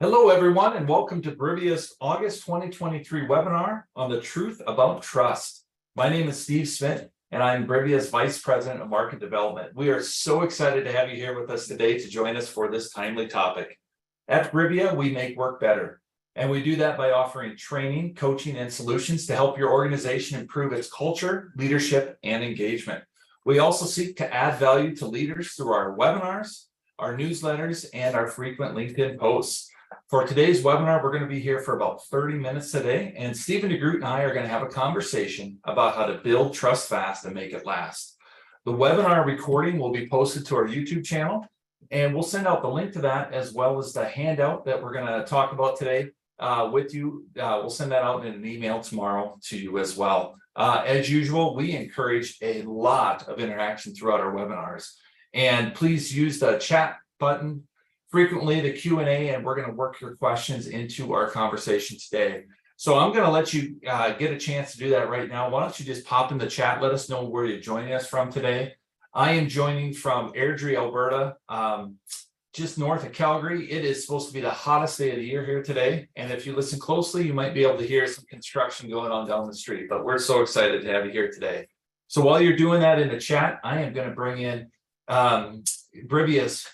Hello, everyone, and welcome to Brivia's August 2023 webinar on the truth about trust. My name is Steve Smit, and I'm Brivia's Vice President of Market Development. We are so excited to have you here with us today to join us for this timely topic. At Brivia, we make work better, and we do that by offering training, coaching, and solutions to help your organization improve its culture, leadership, and engagement. We also seek to add value to leaders through our webinars, our newsletters, and our frequent LinkedIn posts. For today's webinar, we're going to be here for about 30 minutes today, and Stephen DeGroot and I are going to have a conversation about how to build trust fast and make it last. The webinar recording will be posted to our YouTube channel, and we'll send out the link to that as well as the handout that we're going to talk about today with you. We'll send that out in an email tomorrow to you as well. As usual, we encourage a lot of interaction throughout our webinars, and please use the chat button frequently, the Q&A, and we're going to work your questions into our conversation today. So I'm going to let you get a chance to do that right now. Why don't you just pop in the chat, let us know where you're joining us from today. I am joining from Airdrie, Alberta, just north of Calgary. It is supposed to be the hottest day of the year here today, and if you listen closely, you might be able to hear some construction going on down the street, but we're so excited to have you here today. So while you're doing that in the chat, I am going to bring in Brivia's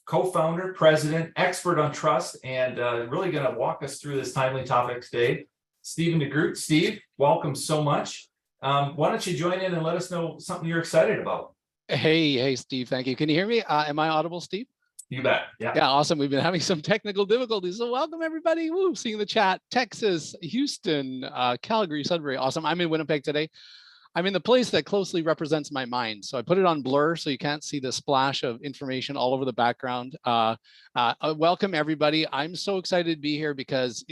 co-founder, president, expert on trust, and really going to walk us through this timely topic today, Stephen DeGroot. Steve, welcome so much. Why don't you join in and let us know something you're excited about? Hey, Steve. Thank you. Can you hear me? Am I audible, Steve? You bet. Yeah, awesome. We've been having some technical difficulties. So welcome, everybody. Woo, seeing the chat. Texas, Houston, Calgary, Sudbury. Awesome. I'm in Winnipeg today. I'm in the place that closely represents my mind. So I put it on blur so you can't see the splash of information all over the background. Welcome, everybody. I'm so excited to be here because,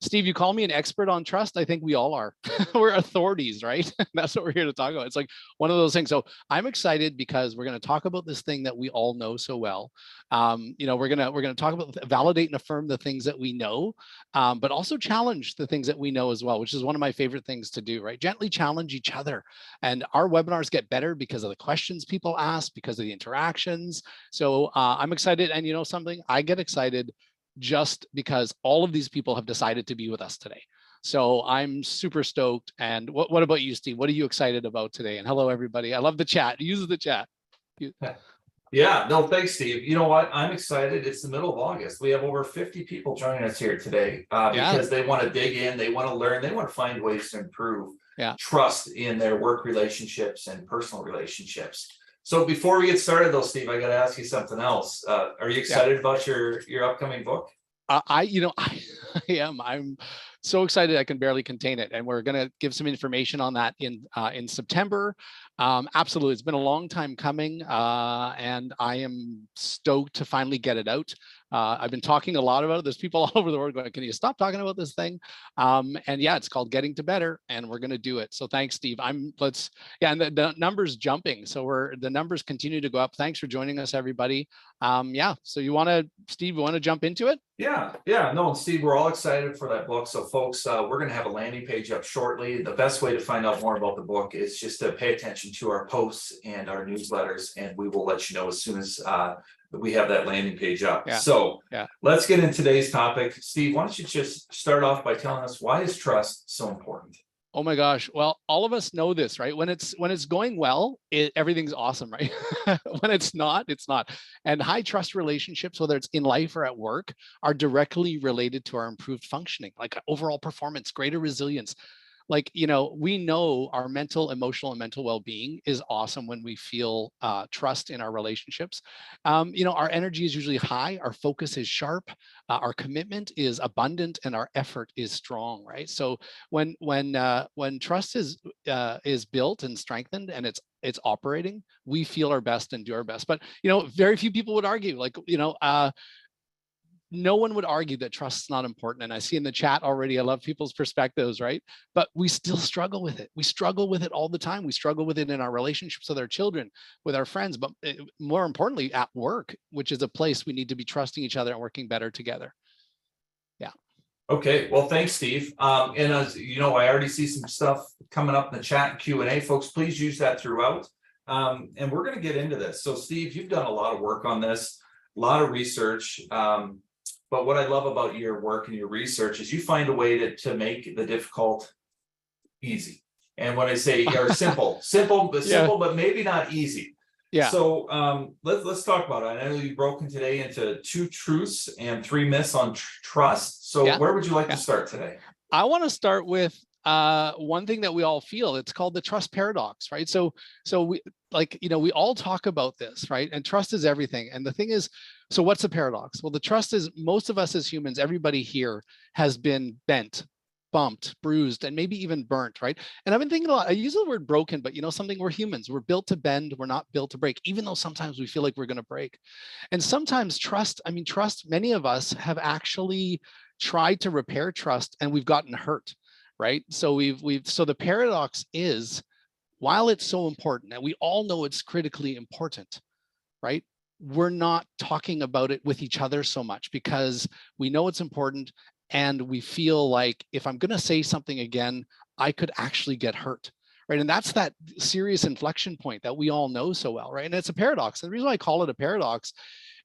Steve, you call me an expert on trust. I think we all are. We're authorities, right? That's what we're here to talk about. It's like one of those things. So I'm excited because we're going to talk about this thing that we all know so well. We're gonna talk about, validate and affirm the things that we know, but also challenge the things that we know as well, which is one of my favorite things to do, right? Gently challenge each other. And our webinars get better because of the questions people ask, because of the interactions. So I'm excited. And you know something, I get excited just because all of these people have decided to be with us today. So I'm super stoked. And what about you, Steve? What are you excited about today? And hello, everybody. I love the chat. Use the chat. Yeah, no, thanks, Steve. You know what? I'm excited. It's the middle of August. We have over 50 people joining us here today because they want to dig in, they want to learn, they want to find ways to improve trust in their work relationships and personal relationships. So before we get started, though, Steve, I got to ask you something else. Are you excited about your upcoming book? I am. I'm so excited I can barely contain it, and we're going to give some information on that in September. Absolutely, it's been a long time coming, and I am stoked to finally get it out. I've been talking a lot about it. There's people all over the world going, "Can you stop talking about this thing?" And yeah, it's called Getting to Better, and we're going to do it. So thanks, Steve. And the numbers jumping. So the numbers continue to go up. Thanks for joining us, everybody. So Steve, you want to jump into it? Yeah. No, Steve, we're all excited for that book. So folks, we're going to have a landing page up shortly. The best way to find out more about the book is just to pay attention to our posts and our newsletters, and we will let you know as soon as we have that landing page up. So let's get into today's topic. Steve, why don't you just start off by telling us, why is trust so important? Oh my gosh. Well, all of us know this, right? When it's going well, everything's awesome, right? When it's not, it's not. And high trust relationships, whether it's in life or at work, are directly related to our improved functioning, like overall performance, greater resilience. Like, we know our mental, emotional, and mental well-being is awesome when we feel trust in our relationships. Our energy is usually high, our focus is sharp, our commitment is abundant, and our effort is strong, right? So when trust is built and strengthened and it's operating, we feel our best and do our best. But very few people would argue, no one would argue that trust is not important. And I see in the chat already, I love people's perspectives, right? But we still struggle with it. We struggle with it all the time. We struggle with it in our relationships with our children, with our friends, but more importantly, at work, which is a place we need to be trusting each other and working better together. Yeah. Okay, well, thanks, Steve. And as you know, I already see some stuff coming up in the chat and Q&A. Folks, please use that throughout. And we're going to get into this. So, Steve, you've done a lot of work on this, a lot of research. But what I love about your work and your research is you find a way to make the difficult easy. And when I say or simple, Yeah. but maybe not easy. Yeah. So let's talk about it. I know you've broken today into 2 truths and 3 myths on trust. So Yeah. where would you like Yeah. to start today? I want to start with one thing that we all feel. It's called the trust paradox, right? So we we all talk about this, right? And trust is everything. And the thing is, so what's the paradox? Well, the trust is most of us as humans, everybody here has been bent, bumped, bruised, and maybe even burnt, right? And I've been thinking a lot. I use the word broken, but something, we're humans. We're built to bend. We're not built to break, even though sometimes we feel like we're going to break. And sometimes trust, many of us have actually tried to repair trust and we've gotten hurt, right? So so the paradox is, while it's so important and we all know it's critically important, right? We're not talking about it with each other so much because we know it's important and we feel like if I'm going to say something again, I could actually get hurt, right? And that's that serious inflection point that we all know so well, right? And it's a paradox. And the reason why I call it a paradox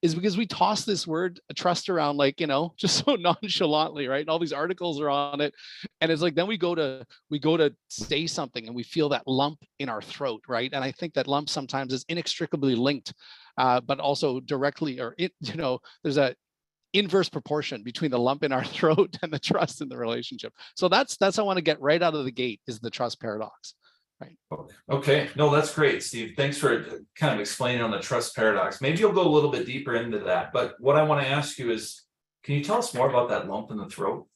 is because we toss this word trust around like, just so nonchalantly, right? And all these articles are on it. And it's like, then we go to say something and we feel that lump in our throat, right? And I think that lump sometimes is inextricably linked, but also directly, or there's a inverse proportion between the lump in our throat and the trust in the relationship. So that's I want to get right out of the gate, is the trust paradox. Right. Okay, no, that's great, Steve. Thanks for kind of explaining on the trust paradox. Maybe you'll go a little bit deeper into that. But what I want to ask you is, can you tell us more about that lump in the throat?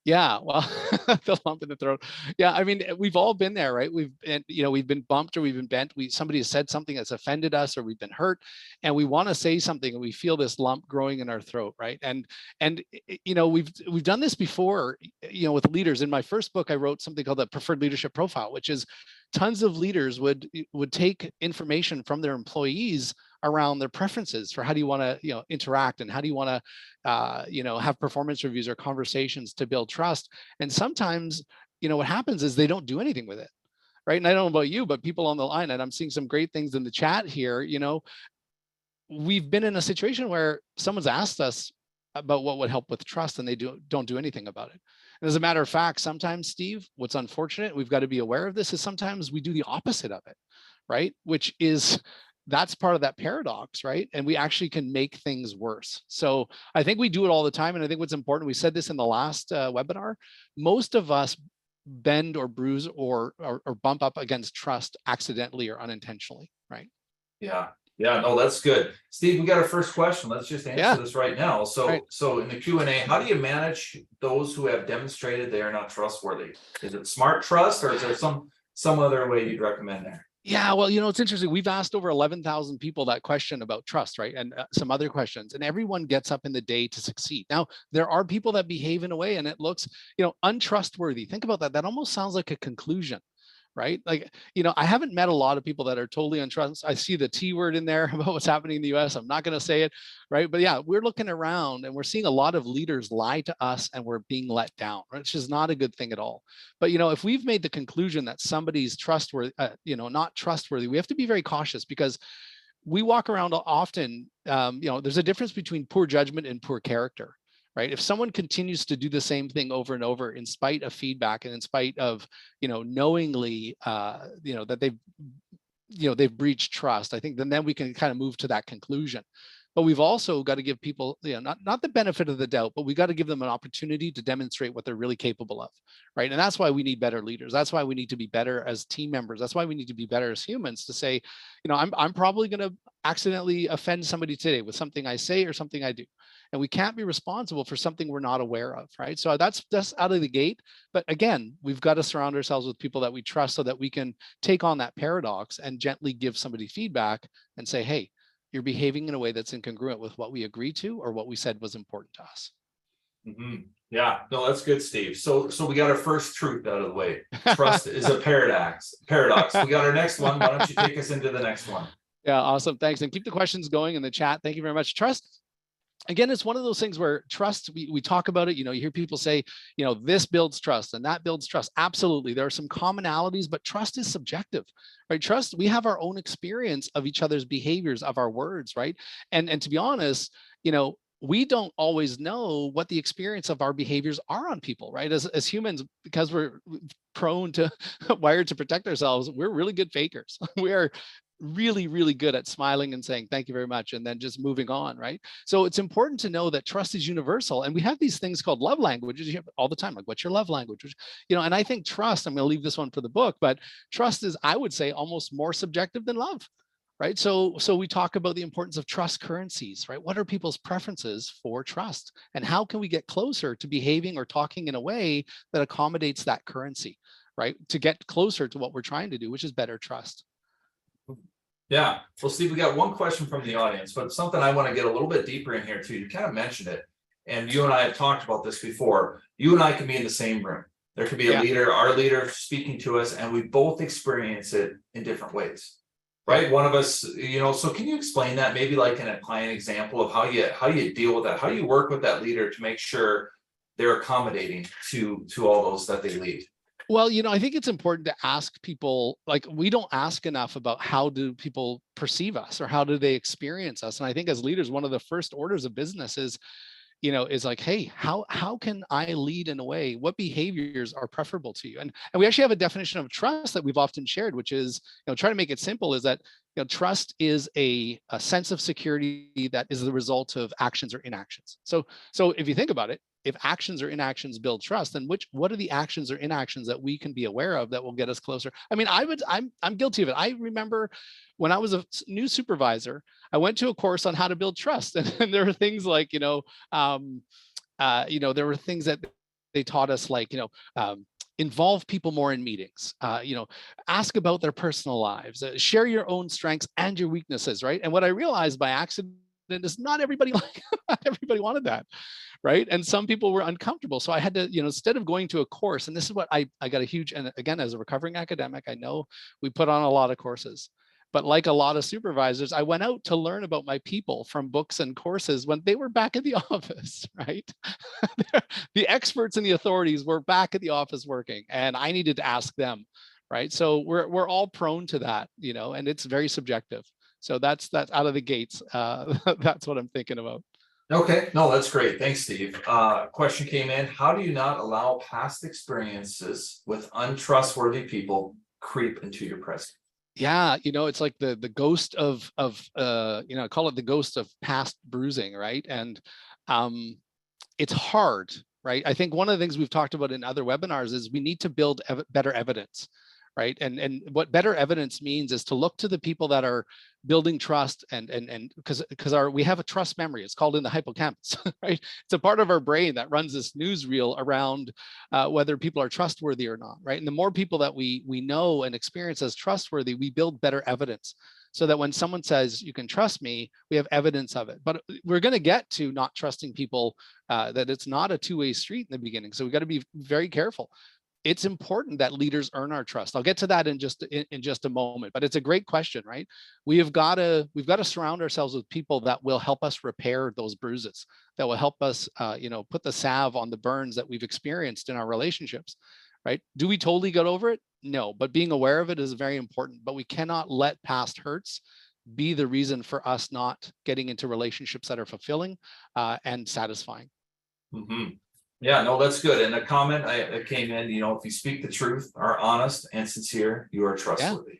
Yeah, well, the lump in the throat. Yeah, we've all been there, right? We've been bumped or we've been bent. Somebody has said something that's offended us, or we've been hurt, and we want to say something, and we feel this lump growing in our throat, right? And we've done this before, with leaders. In my first book, I wrote something called the preferred leadership profile, which is tons of leaders would take information from their employees around their preferences for how do you want to interact, and how do you want to have performance reviews or conversations to build trust. And sometimes what happens is they don't do anything with it, right? And I don't know about you, but people on the line, and I'm seeing some great things in the chat here, we've been in a situation where someone's asked us about what would help with trust, and they don't do anything about it. And as a matter of fact, sometimes, Steve, what's unfortunate, we've got to be aware of this, is sometimes we do the opposite of it, right? Which is, that's part of that paradox, right? And we actually can make things worse. So I think we do it all the time. And I think what's important, we said this in the last webinar, most of us bend or bruise or bump up against trust accidentally or unintentionally, right? Yeah. Yeah, no, that's good. Steve, we got our first question. Let's just answer this right now. So in the Q&A, how do you manage those who have demonstrated they are not trustworthy? Is it smart trust, or is there some other way you'd recommend there? Yeah, well, it's interesting. We've asked over 11,000 people that question about trust, right? And some other questions, and everyone gets up in the day to succeed. Now, there are people that behave in a way and it looks, untrustworthy. Think about that. That almost sounds like a conclusion, right? Like, I haven't met a lot of people that are totally untrustworthy. I see the T word in there about what's happening in the US. I'm not going to say it, right? But yeah, we're looking around and we're seeing a lot of leaders lie to us and we're being let down, which is not a good thing at all. But, if we've made the conclusion that somebody's trustworthy, not trustworthy, we have to be very cautious, because we walk around often, there's a difference between poor judgment and poor character. Right? If someone continues to do the same thing over and over in spite of feedback and in spite of, knowingly, that they've breached trust, I think then we can kind of move to that conclusion. But we've also got to give people, not the benefit of the doubt, but we got to give them an opportunity to demonstrate what they're really capable of, right? And that's why we need better leaders. That's why we need to be better as team members. That's why we need to be better as humans, to say, I'm probably going to accidentally offend somebody today with something I say or something I do. And we can't be responsible for something we're not aware of, right? So that's out of the gate. But again, we've got to surround ourselves with people that we trust so that we can take on that paradox and gently give somebody feedback and say, hey, you're behaving in a way that's incongruent with what we agreed to or what we said was important to us. Mm-hmm. Yeah, no, that's good, Steve. So we got our first truth out of the way. Trust is a paradox. We got our next one. Why don't you take us into the next one? Yeah, awesome. Thanks. And keep the questions going in the chat. Thank you very much. Trust, again, it's one of those things where trust, we talk about it, you hear people say, this builds trust and that builds trust. Absolutely. There are some commonalities, but trust is subjective, right? Trust, we have our own experience of each other's behaviors, of our words, right? And to be honest, we don't always know what the experience of our behaviors are on people, right? As humans, because we're prone to wired to protect ourselves, we're really good fakers. We are really, really good at smiling and saying, thank you very much, and then just moving on, right? So it's important to know that trust is universal. And we have these things called love languages you have all the time, like what's your love language? Which, and I think trust, I'm going to leave this one for the book, but trust is, I would say, almost more subjective than love. Right. So we talk about the importance of trust currencies, right? What are people's preferences for trust? And how can we get closer to behaving or talking in a way that accommodates that currency, right? To get closer to what we're trying to do, which is better trust. Yeah. Well, Steve, we got one question from the audience, but something I want to get a little bit deeper in here too. You kind of mentioned it, and you and I have talked about this before. You and I can be in the same room. There could be a leader, our leader speaking to us, and we both experience it in different ways. Right. One of us, so can you explain that maybe like in a client example of how you deal with that, how you work with that leader to make sure they're accommodating to all those that they lead? Well, I think it's important to ask people, like, we don't ask enough about how do people perceive us or how do they experience us. And I think as leaders, one of the first orders of business is like, hey, how can I lead in a way? What behaviors are preferable to you? And we actually have a definition of trust that we've often shared, which is, try to make it simple, is that trust is a sense of security that is the result of actions or inactions. So if you think about it, if actions or inactions build trust, then what are the actions or inactions that we can be aware of that will get us closer? I mean, I'm guilty of it. I remember when I was a new supervisor, I went to a course on how to build trust, and there were things like, there were things that they taught us, like, involve people more in meetings, ask about their personal lives, share your own strengths and your weaknesses, right? And what I realized by accident is not everybody not everybody wanted that, right? And some people were uncomfortable. So I had to, instead of going to a course, and this is what I got a huge, and again, as a recovering academic, I know we put on a lot of courses. But like a lot of supervisors, I went out to learn about my people from books and courses when they were back at the office, right? The experts and the authorities were back at the office working, and I needed to ask them, right? So we're all prone to that, and it's very subjective. So that's out of the gates. That's what I'm thinking about. Okay, no, that's great. Thanks, Steve. Question came in. How do you not allow past experiences with untrustworthy people creep into your present? Yeah, it's like the ghost of I call it the ghost of past bruising, right? And it's hard, right? I think one of the things we've talked about in other webinars is we need to build better evidence, right? And what better evidence means is to look to the people that are building trust, and because we have a trust memory. It's called in the hippocampus, right? It's a part of our brain that runs this newsreel around whether people are trustworthy or not, right? And the more people that we know and experience as trustworthy, we build better evidence, so that when someone says you can trust me, we have evidence of it. But we're going to get to not trusting people, that it's not a two-way street in the beginning. So we got to be very careful. It's important that leaders earn our trust. I'll get to that in just a moment, but it's a great question, right? We've got to surround ourselves with people that will help us repair those bruises, that will help us, put the salve on the burns that we've experienced in our relationships, right? Do we totally get over it? No, but being aware of it is very important. But we cannot let past hurts be the reason for us not getting into relationships that are fulfilling and satisfying. Mm-hmm. Yeah, no, that's good. And a comment I came in, if you speak the truth, are honest and sincere, you are trustworthy. Yeah,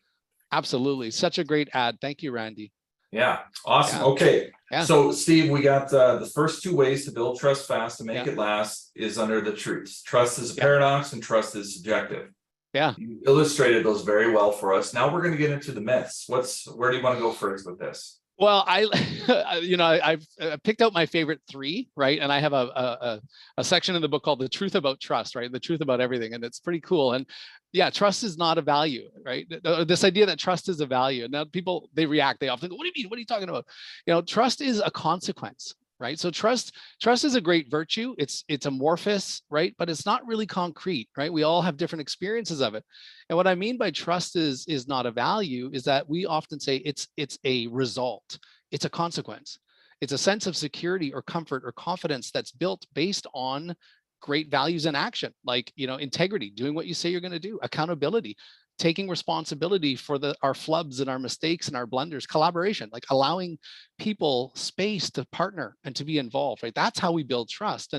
absolutely. Such a great ad. Thank you, Randy. Yeah, awesome. Yeah. Okay. Yeah. So Steve, we got the first two ways to build trust fast to make it last is under the truths. Trust is a paradox and trust is subjective. Yeah. You illustrated those very well for us. Now we're going to get into the myths. Where do you want to go first with this? Well, I've picked out my favorite three, right? And I have a section in the book called "The Truth About Trust," right? The truth about everything, and it's pretty cool. And yeah, trust is not a value, right? This idea that trust is a value. Now people, they react. They often go, "What do you mean? What are you talking about?" Trust is a consequence, right? So trust is a great virtue. It's amorphous, right? But it's not really concrete, right? We all have different experiences of it. And what I mean by trust is not a value is that we often say it's a result. It's a consequence. It's a sense of security or comfort or confidence that's built based on great values in action, like, integrity, doing what you say you're going to do, accountability, taking responsibility for our flubs and our mistakes and our blunders, collaboration, like allowing people space to partner and to be involved, right? That's how we build trust.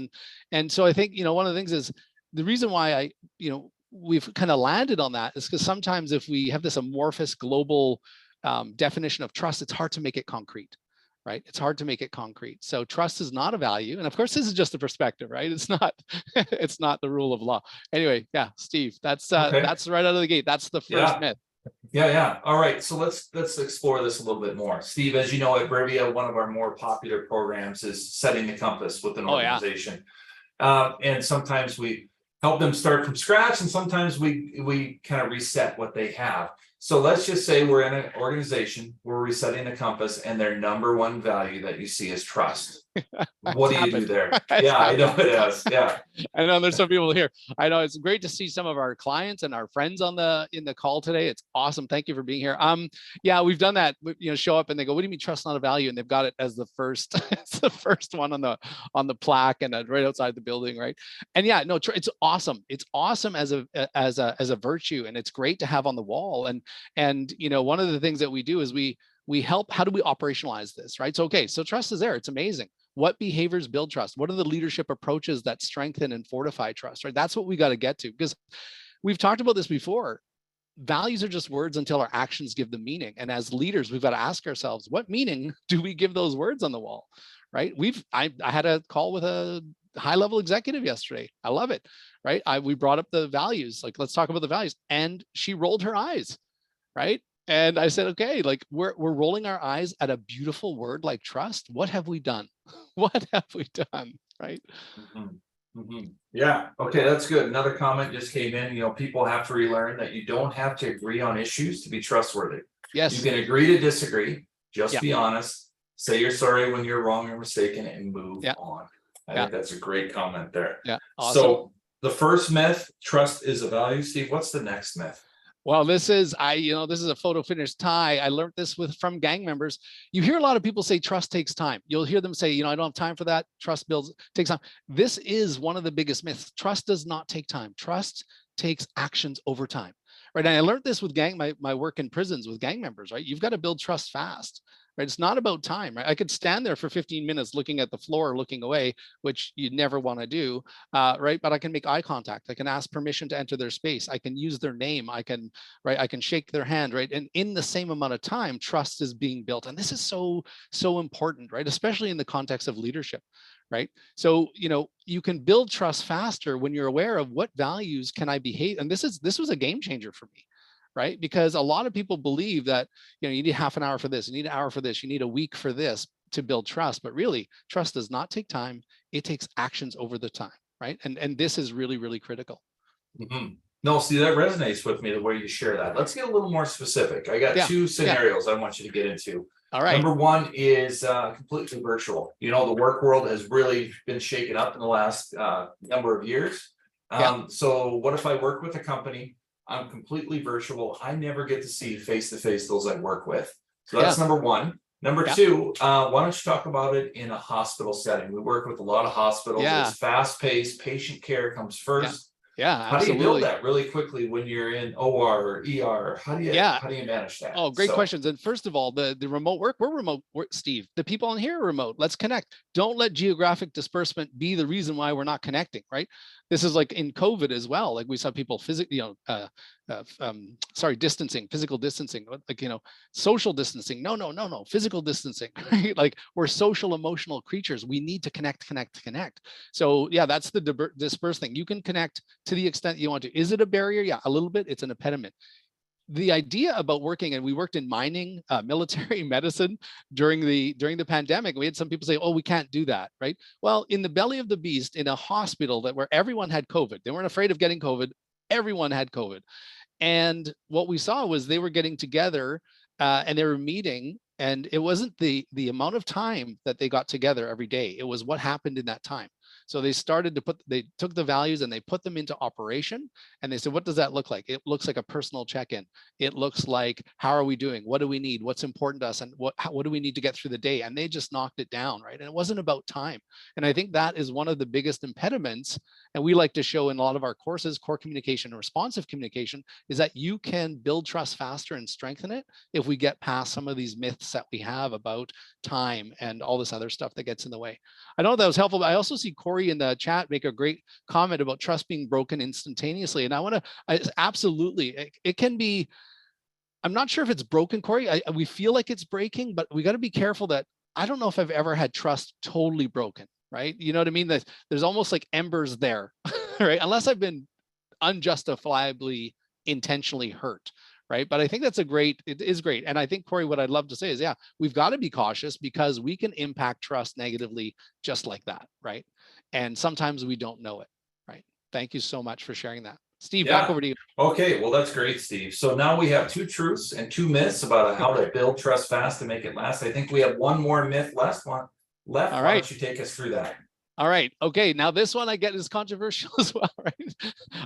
And so I think, one of the things is the reason why we've kind of landed on that is because sometimes if we have this amorphous global definition of trust, it's hard to make it concrete, right? It's hard to make it concrete. So trust is not a value. And of course, this is just a perspective, right? It's not, it's not the rule of law. Anyway, yeah, Steve, that's right out of the gate. That's the first myth. Yeah. All right. So let's explore this a little bit more. Steve, as you know, at Brivia, one of our more popular programs is setting the compass with an organization. And sometimes we help them start from scratch, and sometimes we kind of reset what they have. So let's just say we're in an organization, we're resetting the compass, and their number one value that you see is trust. What do you do there? Yeah, I know it is. Yeah. I know there's some people here. I know it's great to see some of our clients and our friends in the call today. It's awesome. Thank you for being here. Yeah, we've done that. Show up and they go, "What do you mean trust not a value?" And they've got it as the first, it's the first one on the plaque and right outside the building, right? And yeah, no, it's awesome. It's awesome as a virtue, and it's great to have on the wall. And one of the things that we do is we help. How do we operationalize this, right? So so trust is there. It's amazing. What behaviors build trust? What are the leadership approaches that strengthen and fortify trust, right? That's what we got to get to, because we've talked about this before. Values are just words until our actions give them meaning. And as leaders, we've got to ask ourselves, what meaning do we give those words on the wall, right? I had a call with a high-level executive yesterday. I love it, right? We brought up the values, like, let's talk about the values. And she rolled her eyes, right? And I said, okay, like we're rolling our eyes at a beautiful word like trust. What have we done? What have we done? Right? Yeah. Okay, that's good. Another comment just came in. People have to relearn that you don't have to agree on issues to be trustworthy. Yes. You can agree to disagree. Just be honest. Say you're sorry when you're wrong or mistaken, and move on. I think that's a great comment there. Yeah. Awesome. So the first myth, trust is a value. Steve, what's the next myth? Well, this is a photo finish tie. I learned this from gang members. You hear a lot of people say trust takes time. You'll hear them say, I don't have time for that. Trust takes time. This is one of the biggest myths. Trust does not take time. Trust takes actions over time. Right. And I learned this with my work in prisons with gang members, right? You've got to build trust fast. Right? It's not about time, right? I could stand there for 15 minutes looking at the floor, looking away, which you never want to do, right? But I can make eye contact. I can ask permission to enter their space. I can use their name. I can shake their hand, right? And in the same amount of time, trust is being built. And this is so important, right? Especially in the context of leadership, right? So, you can build trust faster when you're aware of what values can I behave. And this was a game changer for me. Right? Because a lot of people believe that, you need half an hour for this, you need an hour for this, you need a week for this to build trust. But really, trust does not take time. It takes actions over the time, right? And this is really, really critical. No, see, that resonates with me, the way you share that. Let's get a little more specific. I got two scenarios I want you to get into. All right. Number one is completely virtual. The work world has really been shaken up in the last number of years. So what if I work with a company? I'm completely virtual. I never get to see face-to-face those I work with. So that's number one. Number two, why don't you talk about it in a hospital setting? We work with a lot of hospitals. It's fast-paced. Patient care comes first. Yeah, how do you build that really quickly when you're in OR or ER? How do you manage that? Oh, great questions. And first of all, the remote work, we're remote work, Steve. The people on here are remote. Let's connect. Don't let geographic disbursement be the reason why we're not connecting, right? This is like in COVID as well. Like we saw people physically, distancing, physical distancing, like, social distancing. No, physical distancing, right? Like we're social emotional creatures. We need to connect. So yeah, that's the disperse thing. You can connect to the extent you want to. Is it a barrier? Yeah, a little bit. It's an impediment. The idea about working, and we worked in mining, military medicine during the pandemic. We had some people say, "Oh, we can't do that," right? Well, in the belly of the beast, in a hospital where everyone had COVID, they weren't afraid of getting COVID. Everyone had COVID, and what we saw was they were getting together and they were meeting, and it wasn't the amount of time that they got together every day. It was what happened in that time. So they took the values and they put them into operation. And they said, what does that look like? It looks like a personal check-in. It looks like, how are we doing? What do we need? What's important to us? And what do we need to get through the day? And they just knocked it down, right? And it wasn't about time. And I think that is one of the biggest impediments. And we like to show in a lot of our courses, core communication and responsive communication, is that you can build trust faster and strengthen it if we get past some of these myths that we have about time and all this other stuff that gets in the way. I know that was helpful, but I also see Corey in the chat make a great comment about trust being broken instantaneously. And I want to, absolutely, it can be, I'm not sure if it's broken, Corey. We feel like it's breaking, but we got to be careful that I don't know if I've ever had trust totally broken, right? You know what I mean? That there's almost like embers there, right? Unless I've been unjustifiably intentionally hurt, right? But I think it is great. And I think, Corey, what I'd love to say is, yeah, we've got to be cautious because we can impact trust negatively just like that, right? And sometimes we don't know it, right? Thank you so much for sharing that. Steve, back over to you. Okay, well, that's great, Steve. So now we have 2 truths and 2 myths about how to build trust fast and make it last. I think we have one more myth left. All Why right. don't you take us through that? All right. Okay. Now this one I get is controversial as well, right?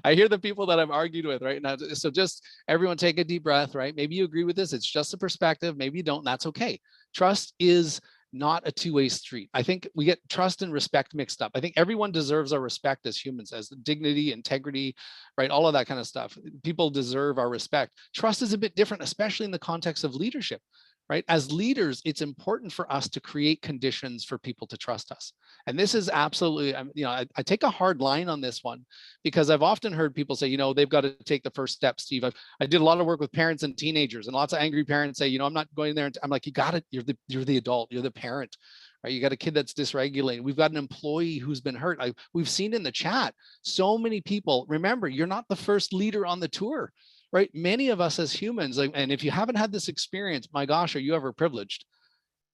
I hear the people that I've argued with right now. So just everyone take a deep breath, right? Maybe you agree with this. It's just a perspective. Maybe you don't. That's okay. Trust is not a two-way street. I think we get trust and respect mixed up. I think everyone deserves our respect as humans, as dignity, integrity, right? All of that kind of stuff. People deserve our respect. Trust is a bit different, especially in the context of leadership, right? As leaders, it's important for us to create conditions for people to trust us. And this is absolutely, I take a hard line on this one because I've often heard people say, they've got to take the first step, Steve. I did a lot of work with parents and teenagers, and lots of angry parents say, I'm not going there. I'm like, you got it. You're the adult, you're the parent, right? You got a kid that's dysregulated. We've got an employee who's been hurt. We've seen in the chat, so many people, remember, you're not the first leader on the tour. Right? Many of us as humans, and if you haven't had this experience, my gosh, are you ever privileged?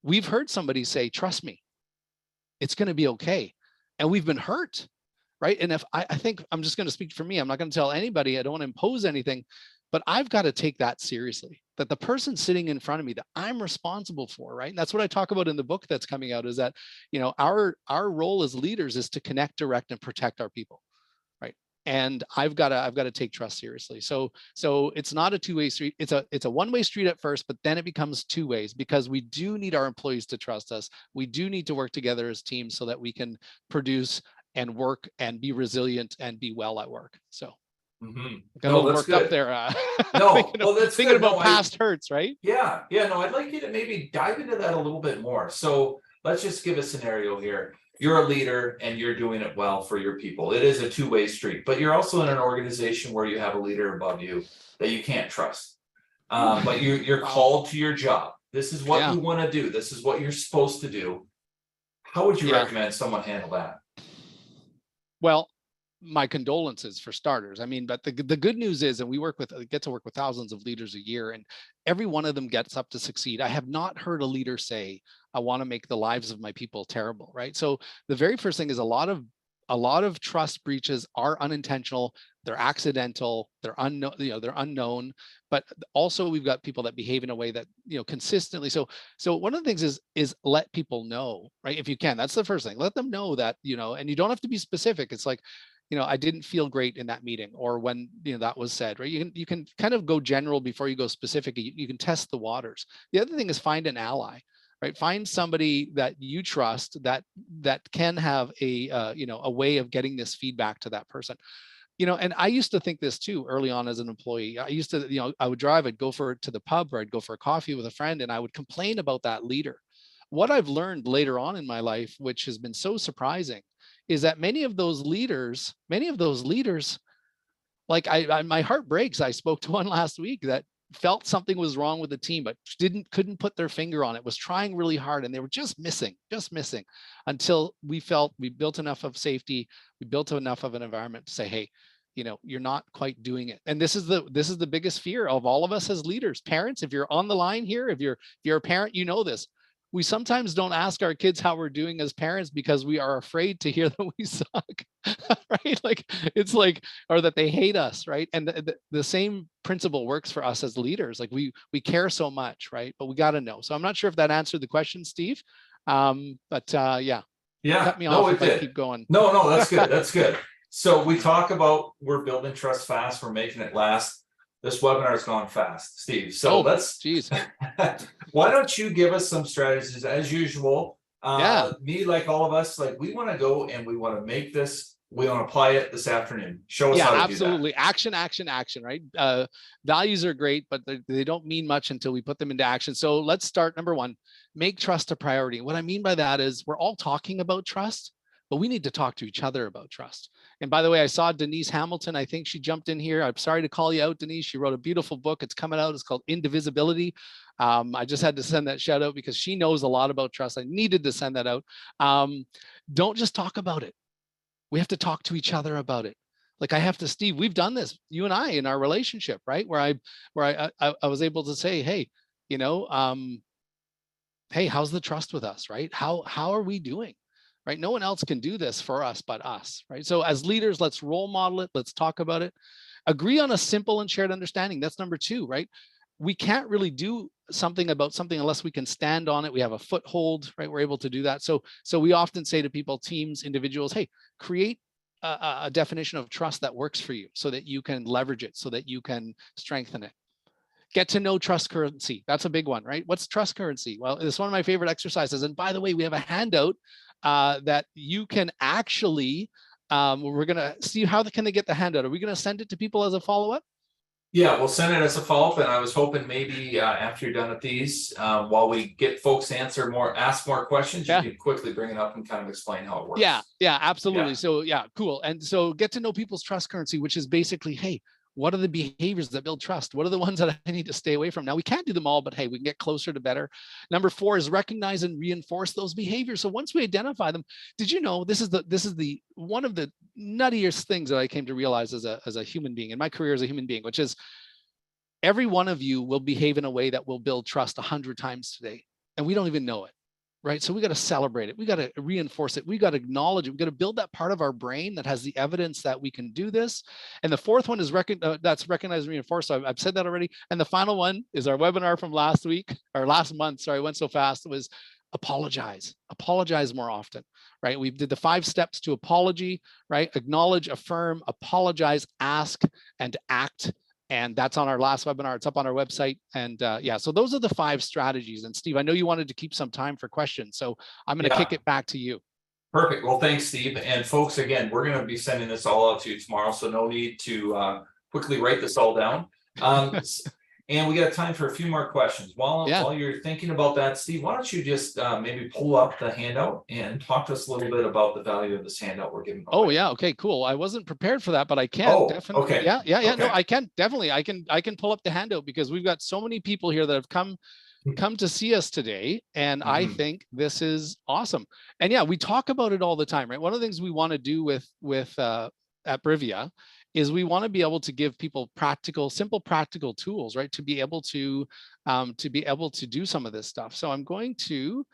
We've heard somebody say, trust me, it's going to be okay. And we've been hurt, right? And if I think I'm just going to speak for me, I'm not going to tell anybody, I don't want to impose anything, but I've got to take that seriously, that the person sitting in front of me that I'm responsible for, right? And that's what I talk about in the book that's coming out, is that, our role as leaders is to connect, direct, and protect our people. And I've got to take trust seriously. So it's not a two-way street. It's a one-way street at first, but then it becomes 2 ways because we do need our employees to trust us. We do need to work together as teams so that we can produce and work and be resilient and be well at work. So got a little worked up there. Thinking about past hurts, right? Yeah. No, I'd like you to maybe dive into that a little bit more. So let's just give a scenario here. You're a leader and you're doing it well for your people. It is a 2-way street, but you're also in an organization where you have a leader above you that you can't trust. But you're called to your job. This is what you want to do. This is what you're supposed to do. How would you recommend someone handle that? Well, my condolences for starters. I mean, but the good news is, and we get to work with thousands of leaders a year, and every one of them gets up to succeed. I have not heard a leader say, I want to make the lives of my people terrible, right? So the very first thing is a lot of trust breaches are unintentional, they're accidental, they're unknown, but also we've got people that behave in a way that, consistently. So one of the things is let people know, right? If you can, that's the first thing. Let them know that, and you don't have to be specific. It's like, I didn't feel great in that meeting, or when, that was said, right? You can kind of go general before you go specific. You can test the waters. The other thing is find an ally, right? Find somebody that you trust that can have a way of getting this feedback to that person. And I used to think this too early on as an employee. I used to, I would drive, I'd go to the pub, or I'd go for a coffee with a friend, and I would complain about that leader. What I've learned later on in my life, which has been so surprising, is that many of those leaders, like my heart breaks. I spoke to one last week that felt something was wrong with the team, but couldn't put their finger on it, was trying really hard, and they were just missing until we felt we built enough of safety, we built enough of an environment to say, hey, you're not quite doing it. And this is the biggest fear of all of us as leaders. Parents, if you're on the line here, if you're a parent, this. We sometimes don't ask our kids how we're doing as parents because we are afraid to hear that we suck, right? Or that they hate us, right? And the same principle works for us as leaders. Like we care so much, right? But we got to know. So I'm not sure if that answered the question, Steve. Yeah. Yeah, Cut me no, off it if I did. keep going. No, that's good. That's good. So we talk about we're building trust fast, we're making it last. This webinar has gone fast, Steve. So Oh, let's, geez. why don't you give us some strategies as usual? Yeah. Me, like all of us, like we want to go and we want to make this, we want to apply it this afternoon. Show us Yeah, how to absolutely. Action, action, action, right? Values are great, but they don't mean much until we put them into action. So let's start. Number one, make trust a priority. What I mean by that is we're all talking about trust, but we need to talk to each other about trust. And by the way, I saw Denise Hamilton. I think she jumped in here. I'm sorry to call you out, Denise. She wrote a beautiful book. It's coming out. It's called Indivisibility. I just had to send that shout out because she knows a lot about trust. I needed to send that out. Don't just talk about it. We have to talk to each other about it. Like I have to, Steve, we've done this, you and I, in our relationship, right? Where I was able to say, hey, you know, hey, how's the trust with us, right? How are we doing? Right? No one else can do this for us but us, right? So as leaders, let's role model it. Let's talk about it. Agree on a simple and shared understanding. That's number two, right? We can't really do something about something unless we can stand on it. We have a foothold, right? We're able to do that. So we often say to people, teams, individuals, hey, create a definition of trust that works for you so that you can leverage it, so that you can strengthen it. Get to know trust currency. That's a big one, right? What's trust currency? Well, it's one of my favorite exercises. And by the way, we have a handout that you can actually, we're going to see how can they get the handout. Are we going to send it to people as a follow-up? Yeah, we'll send it as a follow-up, and I was hoping maybe after you're done with these, while we get folks to ask more questions, you can quickly bring it up and kind of explain how it works. Yeah, absolutely. Yeah. So yeah, cool. And so get to know people's trust currency, which is basically, hey, what are the behaviors that build trust? What are the ones that I need to stay away from? Now, we can't do them all, but hey, we can get closer to better. Number four is recognize and reinforce those behaviors. So once we identify them, did you know this is the one of the nuttiest things that I came to realize as a human being in my career as a human being, which is every one of you will behave in a way that will build trust 100 times today, and we don't even know it. Right. So we got to celebrate it. We got to reinforce it. We got to acknowledge it. We got to build that part of our brain that has the evidence that we can do this. And the fourth one is that's recognize and reinforce. So I've said that already. And the final one is our webinar from last week or last month. Sorry, it went so fast. It was apologize. Apologize more often. Right. We did the 5 steps to apology. Right. Acknowledge, affirm, apologize, ask, and act. And that's on our last webinar. It's up on our website. And yeah, so those are the 5 strategies. And Steve, I know you wanted to keep some time for questions, so I'm going to kick it back to you. Perfect. Well, thanks, Steve. And folks, again, we're going to be sending this all out to you tomorrow, so no need to quickly write this all down. And we got time for a few more questions. While you're thinking about that, Steve, why don't you just maybe pull up the handout and talk to us a little bit about the value of this handout we're giving away. Oh yeah, okay, cool. I wasn't prepared for that, but I can definitely. Okay. Yeah. Okay. No, I can definitely. I can pull up the handout because we've got so many people here that have come to see us today, and I think this is awesome. And yeah, we talk about it all the time, right? One of the things we want to do with at Brivia is we want to be able to give people simple practical tools, right? To be able to do some of this stuff. So I'm going to,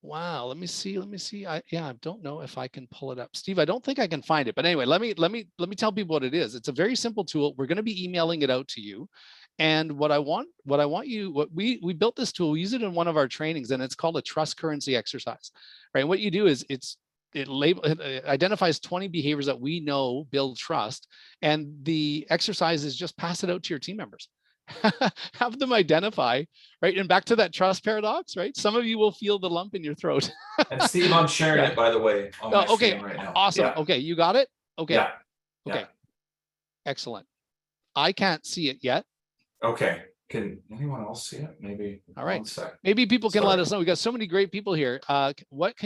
wow, let me see. I don't know if I can pull it up. Steve, I don't think I can find it, but anyway, let me tell people what it is. It's a very simple tool. We're going to be emailing it out to you. And we built this tool, we use it in one of our trainings, and it's called a trust currency exercise, right? What you do is it identifies 20 behaviors that we know build trust, and the exercise is just pass it out to your team members. Have them identify, right? And back to that trust paradox, right? Some of you will feel the lump in your throat. And Steve, I'm sharing it, by the way, on my screen right now. Awesome. Yeah. Okay, you got it? Okay. Yeah. Okay. Excellent. I can't see it yet. Okay. Can anyone else see it? Maybe. All right. Maybe people can let us know. We got so many great people here. What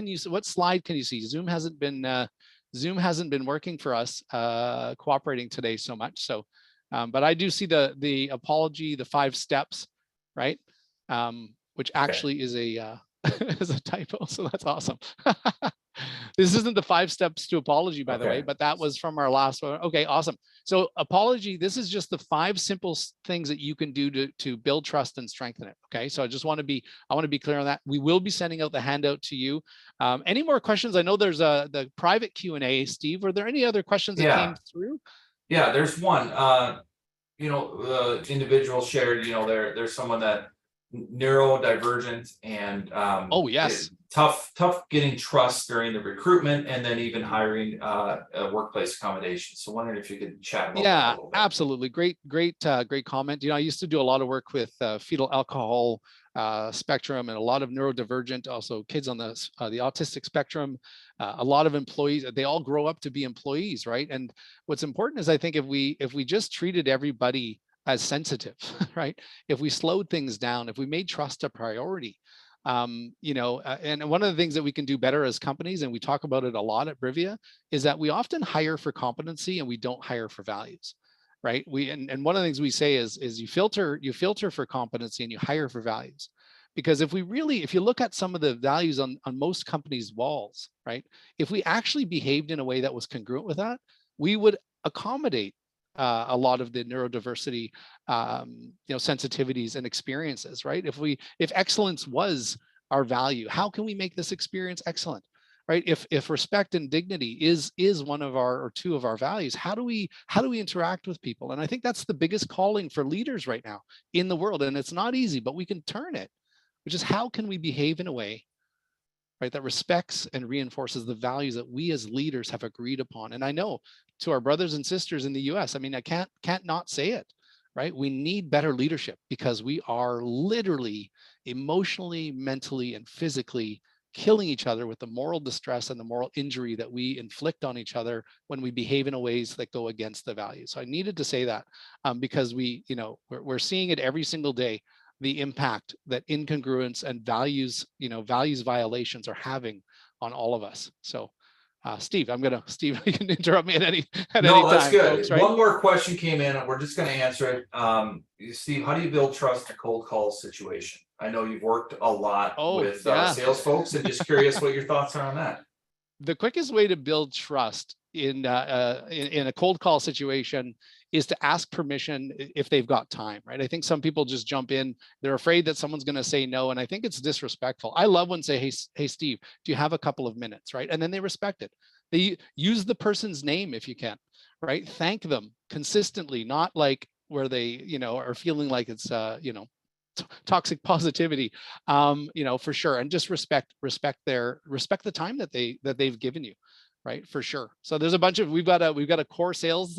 slide can you see? Zoom hasn't been working for us, cooperating today so much. So, but I do see the apology, the 5 steps, right? Which actually is a is a typo. So that's awesome. This isn't the 5 steps to apology, by the way, but that was from our last one. Okay, awesome. So apology, this is just the 5 simple things that you can do to build trust and strengthen it. Okay, so I want to be clear on that. We will be sending out the handout to you. Any more questions? I know there's the private Q&A. Steve, were there any other questions that came through? Yeah, there's one. The individual shared, there's someone that neurodivergent and oh yes, tough getting trust during the recruitment and then even hiring workplace accommodations. So wondering if you could chat about that a Yeah, little bit. absolutely. Great comment. I used to do a lot of work with fetal alcohol spectrum and a lot of neurodivergent, also kids on the autistic spectrum. A lot of employees, they all grow up to be employees, right? And what's important is, I think, if we just treated everybody as sensitive, right? If we slowed things down, if we made trust a priority, and one of the things that we can do better as companies, and we talk about it a lot at Brivia, is that we often hire for competency and we don't hire for values, right? And one of the things we say is you filter for competency and you hire for values. Because if you look at some of the values on most companies' walls, right? If we actually behaved in a way that was congruent with that, we would accommodate a lot of the neurodiversity, sensitivities and experiences, right? If excellence was our value, how can we make this experience excellent, right? If respect and dignity is one of our, or two of our values, how do we interact with people? And I think that's the biggest calling for leaders right now in the world. And it's not easy, but we can turn it, which is, how can we behave in a way, right, that respects and reinforces the values that we as leaders have agreed upon? And I know, to our brothers and sisters in the US, I mean, I can't not say it, right? We need better leadership, because we are literally emotionally, mentally, and physically killing each other with the moral distress and the moral injury that we inflict on each other when we behave in ways that go against the values. So I needed to say that, because we're seeing it every single day, the impact that incongruence and values violations are having on all of us. So Steve, you can interrupt me at any time. That's good. Folks, right? One more question came in and we're just going to answer it. Steve, how do you build trust in a cold call situation? I know you've worked a lot with sales folks, and just curious what your thoughts are on that. The quickest way to build trust in a cold call situation is to ask permission if they've got time, right? I think some people just jump in. They're afraid that someone's going to say no. And I think it's disrespectful. I love when say, hey, Steve, do you have a couple of minutes, right? And then they respect it. They use the person's name if you can, right? Thank them consistently, not like where they, are feeling like it's, toxic positivity, for sure. And just respect the time that they've given you, right? For sure. So there's we've got a core sales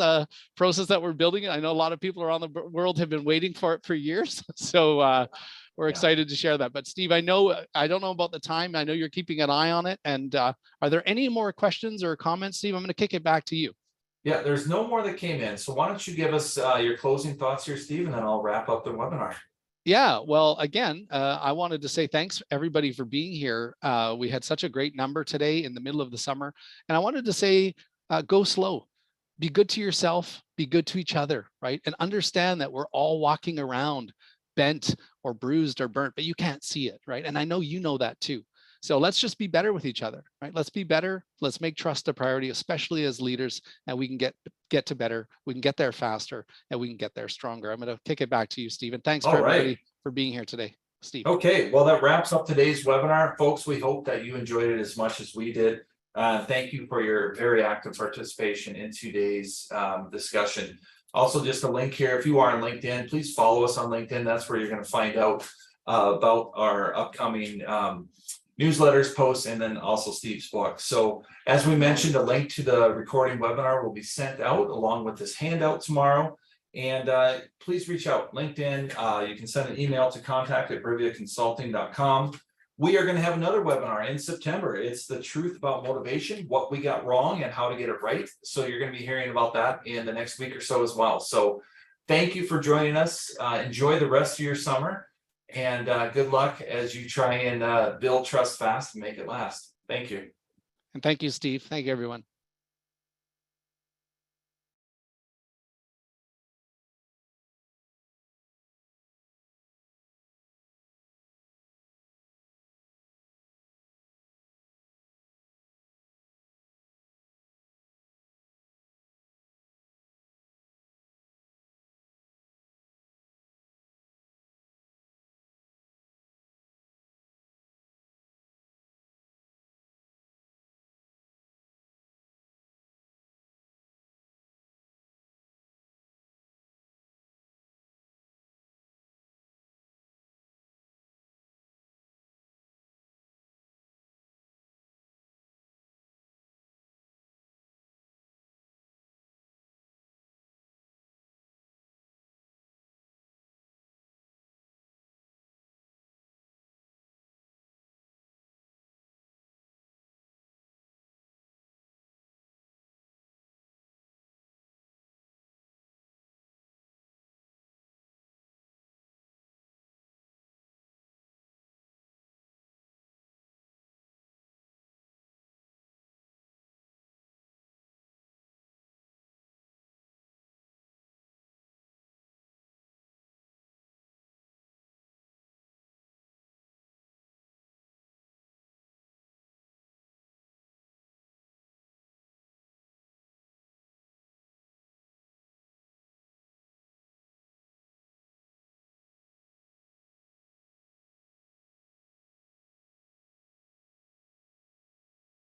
process that we're building. I know a lot of people around the world have been waiting for it for years. So we're excited to share that. But Steve, I don't know about the time. I know you're keeping an eye on it. And are there any more questions or comments, Steve? I'm going to kick it back to you. Yeah, there's no more that came in. So why don't you give us your closing thoughts here, Steve, and then I'll wrap up the webinar. Yeah, well, again, I wanted to say thanks everybody for being here. We had such a great number today in the middle of the summer. And I wanted to say, go slow, be good to yourself, be good to each other, right? And understand that we're all walking around bent or bruised or burnt, but you can't see it, right? And I know you know that too. So let's just be better with each other, right? Let's be better. Let's make trust a priority, especially as leaders, and we can get to better. We can get there faster, and we can get there stronger. I'm going to kick it back to you, Stephen. Thanks for everybody for being here today, Steve. Okay, well, that wraps up today's webinar, folks. We hope that you enjoyed it as much as we did. Thank you for your very active participation in today's discussion. Also, just a link here, if you are on LinkedIn, please follow us on LinkedIn. That's where you're going to find out about our upcoming newsletters, posts, and then also Steve's book. So as we mentioned, a link to the recording webinar will be sent out along with this handout tomorrow. And please reach out, LinkedIn. You can send an email to contact@briviaconsulting.com. We are going to have another webinar in September. It's the truth about motivation, what we got wrong and how to get it right. So you're going to be hearing about that in the next week or so as well. So thank you for joining us. Enjoy the rest of your summer. And good luck as you try and build trust fast and make it last. Thank you. And thank you, Steve. Thank you, everyone.